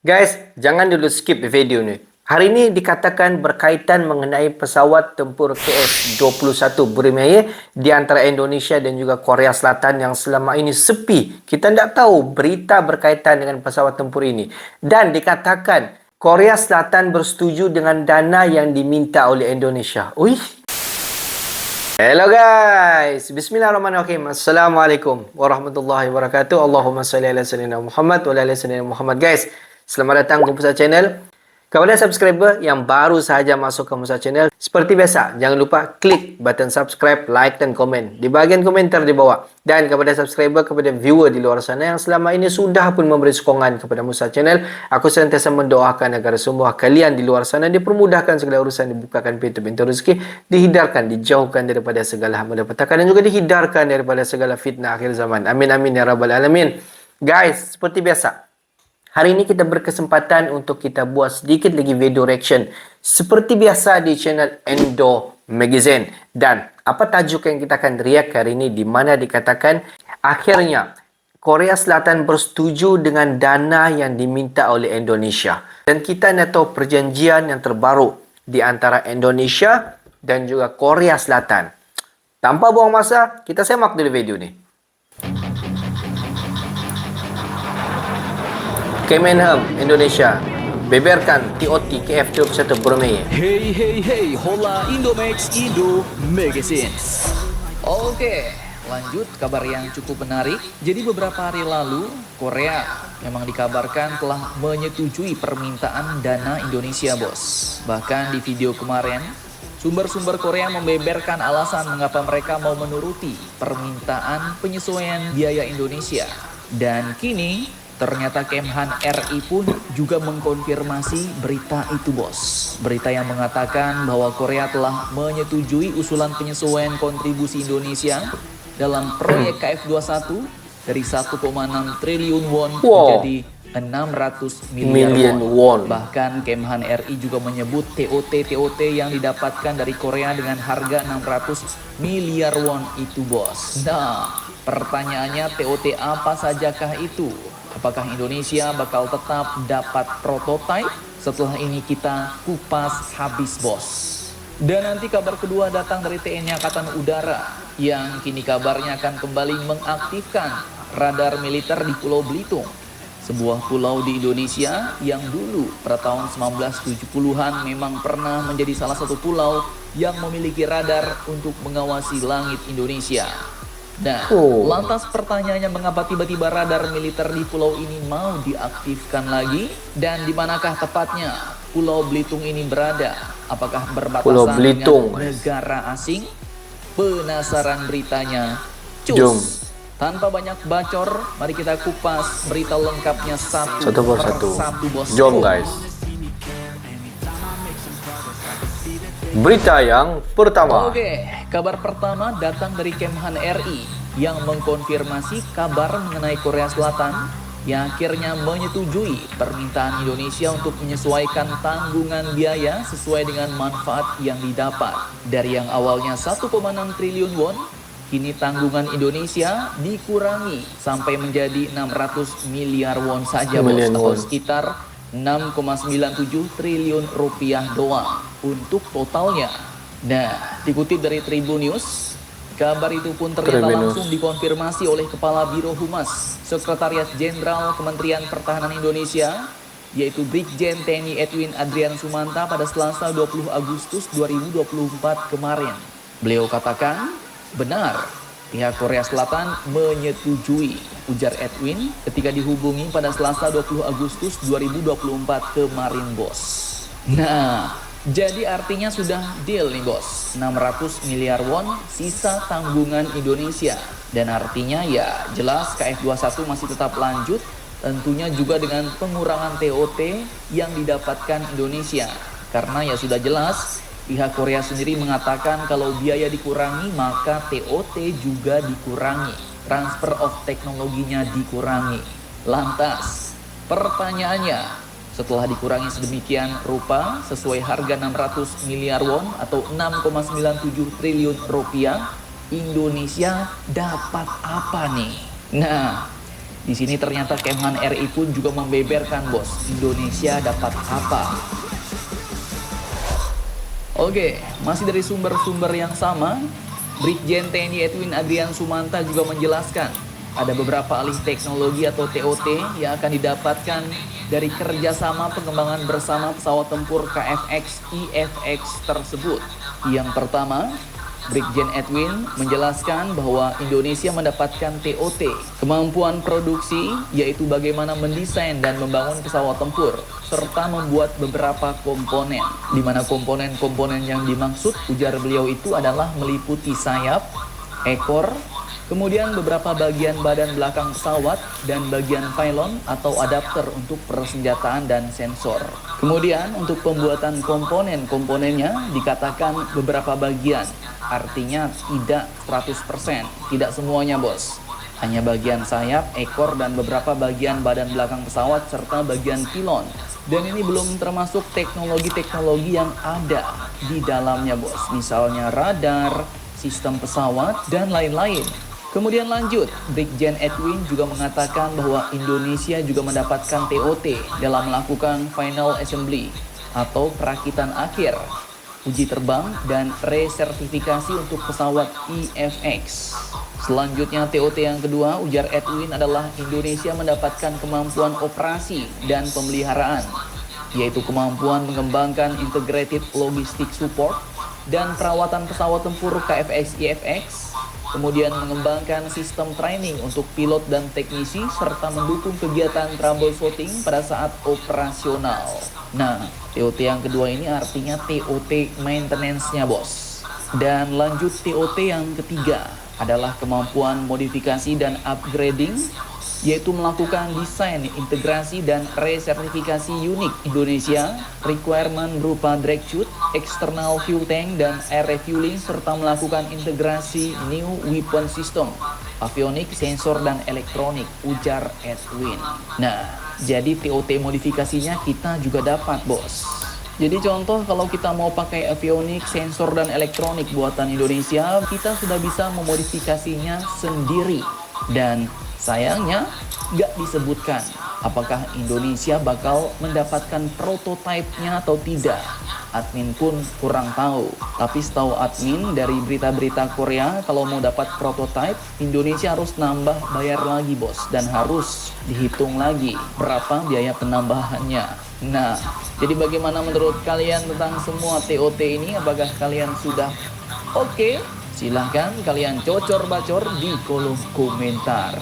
Guys, jangan dulu skip video ni. Hari ini dikatakan berkaitan mengenai pesawat tempur KF-21 Brunei di antara Indonesia dan juga Korea Selatan yang selama ini sepi. Kita tidak tahu berita berkaitan dengan pesawat tempur ini. Dan dikatakan Korea Selatan bersetuju dengan dana yang diminta oleh Indonesia. Hello guys, bismillahirrahmanirrahim. Assalamualaikum warahmatullahi wabarakatuh. Allahumma salli ala sayyidina Muhammad wa ala sayyidina Muhammad. Guys, selamat datang ke Musa Channel. Kepada subscriber yang baru sahaja masuk ke Musa Channel, seperti biasa, jangan lupa klik button subscribe, like dan komen di bahagian komentar di bawah. Dan kepada subscriber, kepada viewer di luar sana yang selama ini sudah pun memberi sokongan kepada Musa Channel, aku sentiasa mendoakan agar semua kalian di luar sana dipermudahkan segala urusan, dibukakan pintu-pintu rezeki, dihindarkan, dijauhkan daripada segala malapetaka dan juga dihindarkan daripada segala fitnah akhir zaman. Amin amin ya rabbal alamin. Guys, seperti biasa, hari ini kita berkesempatan untuk kita buat sedikit lagi video reaction seperti biasa di channel Endo Magazine. Dan apa tajuk yang kita akan react hari ini, di mana dikatakan akhirnya Korea Selatan bersetuju dengan dana yang diminta oleh Indonesia. Dan kita nak tahu perjanjian yang terbaru di antara Indonesia dan juga Korea Selatan. Tanpa buang masa, kita semak dulu video ni. Kemenhan Indonesia beberkan TOT KF-21 Brunei. Hey, hola Indomax Indo Magazine. Oke, lanjut kabar yang cukup menarik. Jadi beberapa hari lalu Korea memang dikabarkan telah menyetujui permintaan dana Indonesia, bos. Bahkan di video kemarin sumber-sumber Korea membeberkan alasan mengapa mereka mau menuruti permintaan penyesuaian biaya Indonesia. Dan kini ternyata Kemhan RI pun juga mengkonfirmasi berita itu, bos. Berita yang mengatakan bahwa Korea telah menyetujui usulan penyesuaian kontribusi Indonesia dalam proyek KF-21 dari 1,6 triliun won menjadi 600 miliar won. Bahkan Kemhan RI juga menyebut TOT yang didapatkan dari Korea dengan harga 600 miliar won itu, bos. Nah, pertanyaannya, TOT apa sajakah itu? Apakah Indonesia bakal tetap dapat prototipe? Setelah ini kita kupas habis, bos. Dan nanti kabar kedua datang dari TNI Angkatan Udara yang kini kabarnya akan kembali mengaktifkan radar militer di Pulau Belitung. Sebuah pulau di Indonesia yang dulu pada tahun 1970-an memang pernah menjadi salah satu pulau yang memiliki radar untuk mengawasi langit Indonesia. Nah, lantas pertanyaannya, mengapa tiba-tiba radar militer di pulau ini mau diaktifkan lagi? Dan di manakah tepatnya Pulau Belitung ini berada? Apakah berbatasan dengan negara asing? Penasaran beritanya? Cus! Tanpa banyak bacor, mari kita kupas berita lengkapnya satu persatu, bos. Jom guys. Berita yang pertama. Oke, kabar pertama datang dari Kemhan RI yang mengkonfirmasi kabar mengenai Korea Selatan yang akhirnya menyetujui permintaan Indonesia untuk menyesuaikan tanggungan biaya sesuai dengan manfaat yang didapat. Dari yang awalnya 1,6 triliun won, kini tanggungan Indonesia dikurangi sampai menjadi 600 miliar won saja, bos, atau sekitar 6,97 triliun rupiah doang untuk totalnya. Nah, dikutip dari Tribun News, kabar itu pun ternyata langsung dikonfirmasi oleh Kepala Biro Humas Sekretariat Jenderal Kementerian Pertahanan Indonesia, yaitu Brigjen TNI Edwin Adrian Sumanta pada Selasa 20 Agustus 2024 kemarin. Beliau katakan, benar, pihak Korea Selatan menyetujui, ujar Edwin ketika dihubungi pada Selasa 20 Agustus 2024 kemarin, bos. Nah, jadi artinya sudah deal nih, bos. 600 miliar won sisa tanggungan Indonesia. Dan artinya ya jelas KF-21 masih tetap lanjut, tentunya juga dengan pengurangan TOT yang didapatkan Indonesia. Karena ya sudah jelas, pihak Korea sendiri mengatakan kalau biaya dikurangi maka TOT juga dikurangi, transfer of teknologinya dikurangi. Lantas pertanyaannya, setelah dikurangi sedemikian rupa sesuai harga 600 miliar won atau 6,97 triliun rupiah, Indonesia dapat apa nih? Nah, Di sini ternyata Kemhan RI pun juga membeberkan bos, Indonesia dapat apa? Oke, masih dari sumber-sumber yang sama, Brigjen TNI Edwin Adrian Sumanta juga menjelaskan ada beberapa alih teknologi atau TOT yang akan didapatkan dari kerjasama pengembangan bersama pesawat tempur KFX IFX tersebut. Yang pertama, Brigjen Edwin menjelaskan bahwa Indonesia mendapatkan TOT, kemampuan produksi, yaitu bagaimana mendesain dan membangun pesawat tempur, serta membuat beberapa komponen. Di mana komponen-komponen yang dimaksud, ujar beliau itu adalah meliputi sayap, ekor, kemudian beberapa bagian badan belakang pesawat, dan bagian pylon atau adapter untuk persenjataan dan sensor. Kemudian untuk pembuatan komponen-komponennya dikatakan beberapa bagian, artinya tidak 100%, tidak semuanya bos. Hanya bagian sayap, ekor, dan beberapa bagian badan belakang pesawat serta bagian pilon. Dan ini belum termasuk teknologi-teknologi yang ada di dalamnya bos, misalnya radar, sistem pesawat, dan lain-lain. Kemudian lanjut, Brigjen Edwin juga mengatakan bahwa Indonesia juga mendapatkan TOT dalam melakukan final assembly atau perakitan akhir, uji terbang, dan resertifikasi untuk pesawat IFX. Selanjutnya TOT yang kedua, ujar Edwin, adalah Indonesia mendapatkan kemampuan operasi dan pemeliharaan, yaitu kemampuan mengembangkan integrated logistic support dan perawatan pesawat tempur KFX IFX, kemudian mengembangkan sistem training untuk pilot dan teknisi, serta mendukung kegiatan troubleshooting pada saat operasional. Nah, TOT yang kedua ini artinya TOT maintenance-nya bos. Dan lanjut TOT yang ketiga adalah kemampuan modifikasi dan upgrading, yaitu melakukan desain, integrasi, dan resertifikasi unik Indonesia, requirement berupa drag chute, external fuel tank, dan air refueling, serta melakukan integrasi new weapon system, avionik, sensor, dan elektronik, ujar Edwin. Nah, jadi TOT modifikasinya kita juga dapat bos. Jadi contoh kalau kita mau pakai avionik, sensor, dan elektronik buatan Indonesia, kita sudah bisa memodifikasinya sendiri. Dan sayangnya nggak disebutkan apakah Indonesia bakal mendapatkan prototipe-nya atau tidak. Admin pun kurang tahu. Tapi setahu admin dari berita-berita Korea, kalau mau dapat prototipe, Indonesia harus nambah bayar lagi bos. Dan harus dihitung lagi berapa biaya penambahannya. Nah, jadi bagaimana menurut kalian tentang semua TOT ini? Apakah kalian sudah oke? Silahkan kalian cocor-bacor di kolom komentar.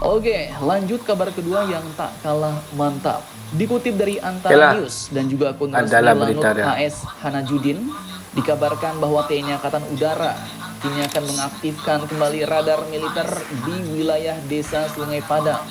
Oke, lanjut kabar kedua yang tak kalah mantap. Dikutip dari Antara News dan juga akun resmi Lanut AS Hanajudin, dikabarkan bahwa TNI Angkatan Udara kini akan mengaktifkan kembali radar militer di wilayah Desa Sungai Padang,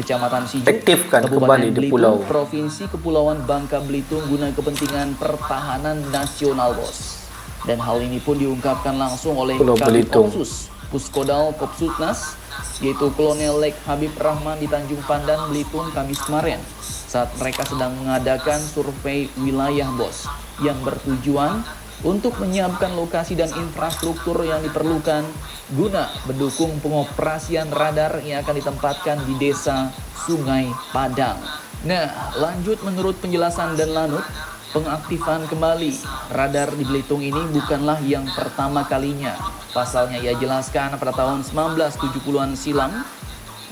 Kecamatan Sijuk, Kabupaten Belitung, Provinsi Kepulauan Bangka Belitung guna kepentingan pertahanan nasional bos. Dan hal ini pun diungkapkan langsung oleh Kabid Opsus Puskodal Kopsutnas, yaitu Kolonel Lek Habib Rahman di Tanjung Pandan, Belitung, Kamis kemarin, saat mereka sedang mengadakan survei wilayah bos, yang bertujuan untuk menyiapkan lokasi dan infrastruktur yang diperlukan guna mendukung pengoperasian radar yang akan ditempatkan di Desa Sungai Padang. Nah, lanjut menurut penjelasan dan Lanut, pengaktifan kembali radar di Belitung ini bukanlah yang pertama kalinya. Pasalnya ia jelaskan pada tahun 1970-an silam,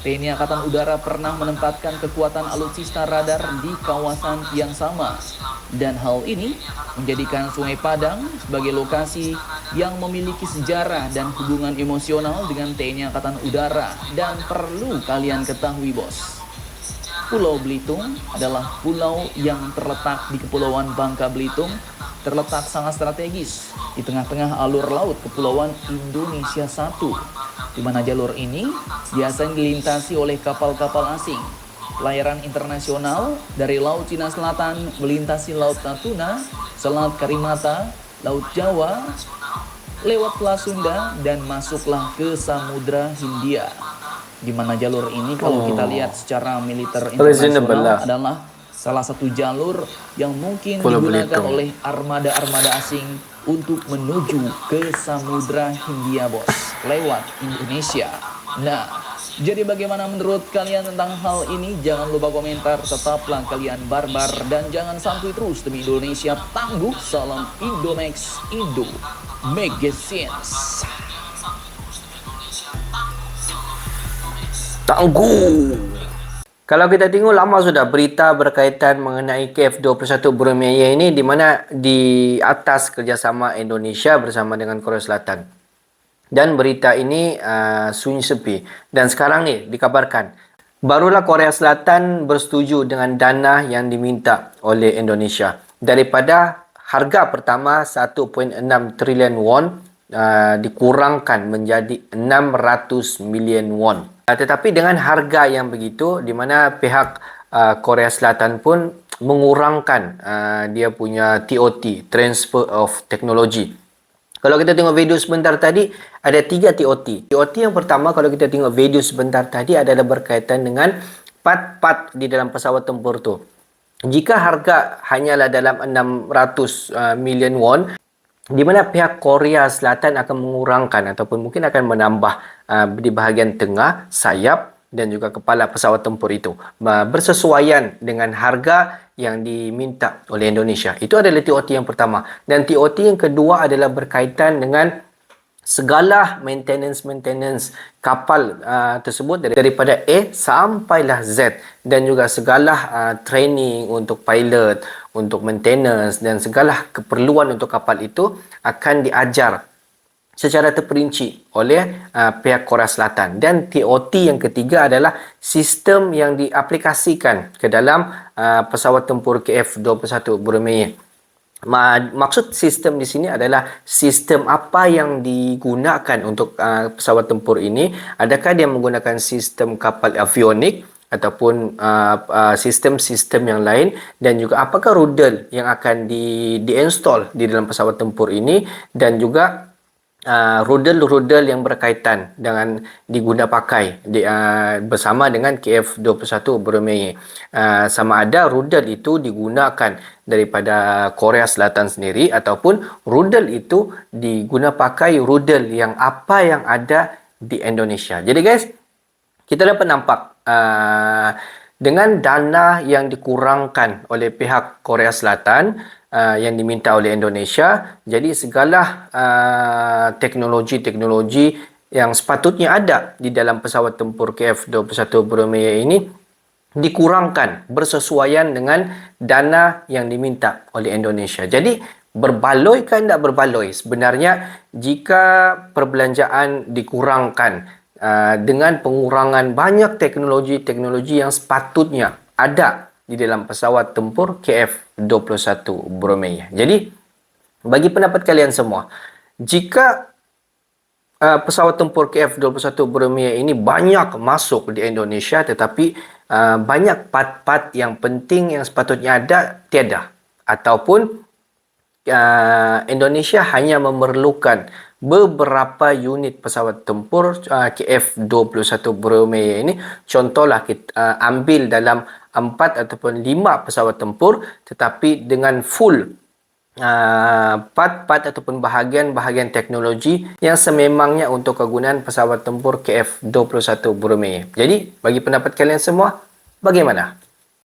TNI Angkatan Udara pernah menempatkan kekuatan alutsista radar di kawasan yang sama. Dan hal ini menjadikan Sungai Padang sebagai lokasi yang memiliki sejarah dan hubungan emosional dengan TNI Angkatan Udara. Dan perlu kalian ketahui bos, Pulau Belitung adalah pulau yang terletak di Kepulauan Bangka Belitung, terletak sangat strategis di tengah-tengah alur laut Kepulauan Indonesia I, di mana jalur ini biasanya dilintasi oleh kapal-kapal asing. Pelayaran internasional dari Laut Cina Selatan melintasi Laut Natuna, Selat Karimata, Laut Jawa, lewat Selat Sunda, dan masuklah ke Samudra Hindia. Di mana jalur ini kalau kita lihat secara militer internasional adalah salah satu jalur yang mungkin digunakan oleh armada-armada asing untuk menuju ke Samudra Hindia, bos, lewat Indonesia. Nah, jadi bagaimana menurut kalian tentang hal ini? Jangan lupa komentar, tetaplah kalian barbar dan jangan santuy terus demi Indonesia tangguh. Salam Indomax Indo Magazines. Tangguh. Kalau kita tengok lama sudah berita berkaitan mengenai KF21 Brunei ini, di mana di atas kerjasama Indonesia bersama dengan Korea Selatan. Dan berita ini sunyi sepi. Dan sekarang ni dikabarkan barulah Korea Selatan bersetuju dengan dana yang diminta oleh Indonesia. Daripada harga pertama 1.6 trilion won dikurangkan menjadi 600 million won. Tetapi dengan harga yang begitu, di mana pihak Korea Selatan pun mengurangkan dia punya TOT, Transfer of Technology. Kalau kita tengok video sebentar tadi, ada 3 TOT. TOT yang pertama, kalau kita tengok video sebentar tadi, adalah berkaitan dengan part-part di dalam pesawat tempur tu. Jika harga hanyalah dalam 600 million won, di mana pihak Korea Selatan akan mengurangkan ataupun mungkin akan menambah di bahagian tengah, sayap dan juga kepala pesawat tempur itu bersesuaian dengan harga yang diminta oleh Indonesia. Itu adalah TOT yang pertama. Dan TOT yang kedua adalah berkaitan dengan segala maintenance kapal tersebut daripada A sampailah Z, dan juga segala training untuk pilot, untuk maintenance dan segala keperluan untuk kapal itu akan diajar secara terperinci oleh pihak Korea Selatan. Dan TOT yang ketiga adalah sistem yang diaplikasikan ke dalam pesawat tempur KF-21 Brunei. Maksud sistem di sini adalah sistem apa yang digunakan untuk pesawat tempur ini. Adakah dia menggunakan sistem kapal avionik ataupun sistem-sistem yang lain, dan juga apakah rudal yang akan di-install di dalam pesawat tempur ini, dan juga rudal-rudal yang berkaitan dengan diguna pakai bersama dengan KF-21 Brunei. Sama ada rudal itu digunakan daripada Korea Selatan sendiri ataupun rudal itu diguna pakai rudal yang apa yang ada di Indonesia. Jadi guys, kita dapat nampak dengan dana yang dikurangkan oleh pihak Korea Selatan yang diminta oleh Indonesia, jadi segala teknologi-teknologi yang sepatutnya ada di dalam pesawat tempur KF-21 Brunei ini dikurangkan bersesuaian dengan dana yang diminta oleh Indonesia. Jadi berbaloi kan tak berbaloi? Sebenarnya jika perbelanjaan dikurangkan dengan pengurangan banyak teknologi-teknologi yang sepatutnya ada di dalam pesawat tempur KF-21 Brunei. Jadi, bagi pendapat kalian semua, jika pesawat tempur KF-21 Brunei ini banyak masuk di Indonesia, tetapi banyak part-part yang penting yang sepatutnya ada tiada, ataupun Indonesia hanya memerlukan beberapa unit pesawat tempur KF-21 Brunei ini, contohlah kita ambil dalam 4 ataupun 5 pesawat tempur, tetapi dengan full part-part ataupun bahagian-bahagian teknologi yang sememangnya untuk kegunaan pesawat tempur KF-21 Brunei. Jadi, bagi pendapat kalian semua, bagaimana?